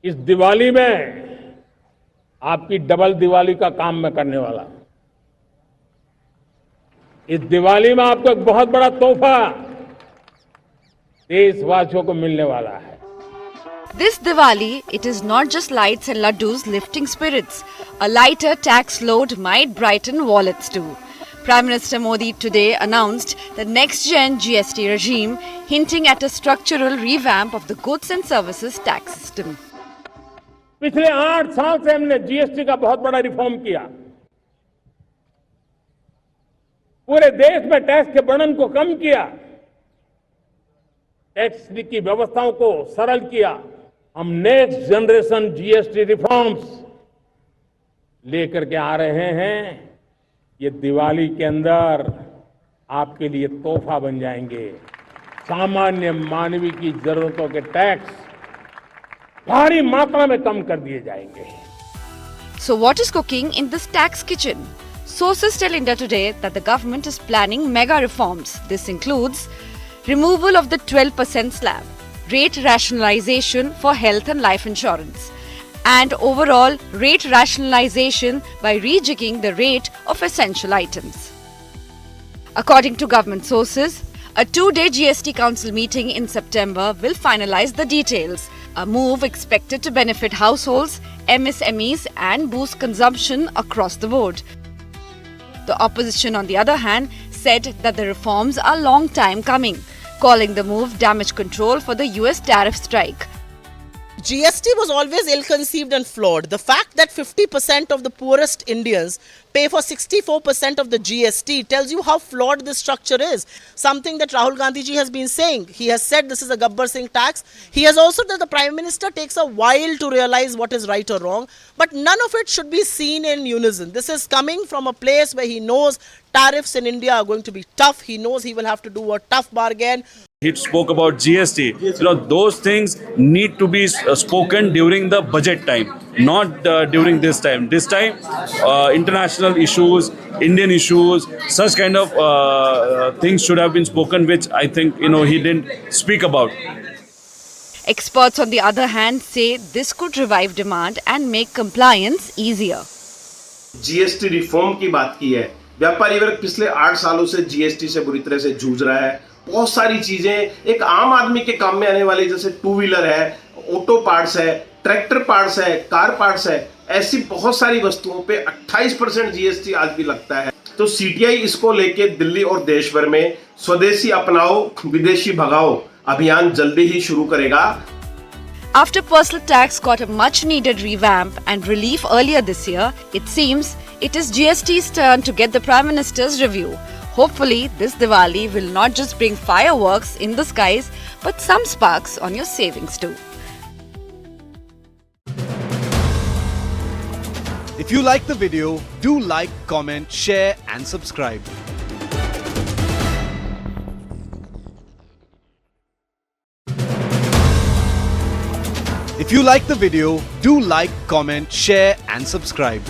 इस दिवाली में आपकी डबल दिवाली का काम मैं करने वाला हूं। इस दिवाली में आपको एक बहुत बड़ा तोहफा देशवासियों को मिलने वाला है। This Diwali, it is not just lights and laddus lifting spirits. A lighter tax load might brighten wallets too. Prime Minister Modi today announced the next-gen GST regime, hinting at a structural revamp of the goods and services tax system. पिछले 8 साल से हमने GST का बहुत बड़ा reform किया। पूरे देश में टैक्स के बर्डन को कम किया, टैक्स की व्यवस्थाओं को सरल किया। हम नेक्स्ट जनरेशन जीएसटी रिफॉर्म्स लेकर के आ रहे हैं। ये दिवाली के अंदर आपके लिए तोहफा बन जाएंगे। सामान्य मानवीय की जरूरतों के टैक्स भारी मात्रा में कम कर दिए जाएंगे। So what is cooking in this tax kitchen? Sources tell India Today that the government is planning mega reforms. This includes removal of the 12% slab, rate rationalization for health and life insurance, and overall rate rationalization by rejigging the rate of essential items. According to government sources, a 2-day GST Council meeting in September will finalize the details, a move expected to benefit households, MSMEs and boost consumption across the board. The opposition, on the other hand, said that the reforms are long time coming, calling the move damage control for the US tariff strike. GST was always ill-conceived and flawed. The fact that 50% of the poorest Indians pay for 64% of the GST tells you how flawed this structure is. Something that Rahul Gandhi ji has been saying. He has said this is a Gabbar Singh tax. He has also said the Prime Minister takes a while to realize what is right or wrong. But none of it should be seen in unison. This is coming from a place where he knows tariffs in India are going to be tough. He knows he will have to do a tough bargain. He spoke about GST. Those things need to be spoken during the budget time, not during this time. This time, international issues, Indian issues, such kind of things should have been spoken, which I think he didn't speak about. Experts, on the other hand, say this could revive demand and make compliance easier. GST reform की बात की है। व्यापारी वर्ग पिछले 8 सालों से GST से बुरी तरह से जूझ रहा है। बहुत सारी चीजें एक आम आदमी के काम में आने वाली, जैसे 2 व्हीलर है, ऑटो पार्ट्स है, ट्रैक्टर पार्ट्स है, कार पार्ट्स है, ऐसी बहुत सारी वस्तुओं पे 28% जीएसटी आज भी लगता है। तो सीटीआई इसको लेके दिल्ली और देश भर में स्वदेशी अपनाओ विदेशी भगाओ अभियान जल्दी ही शुरू करेगा। After personal tax got a much needed revamp and relief earlier this year, it seems it is GST's turn to get the Prime Minister's review. Hopefully, this Diwali will not just bring fireworks in the skies, but some sparks on your savings too. If you like the video, do like, comment, share and subscribe. If you like the video, do like, comment, share and subscribe.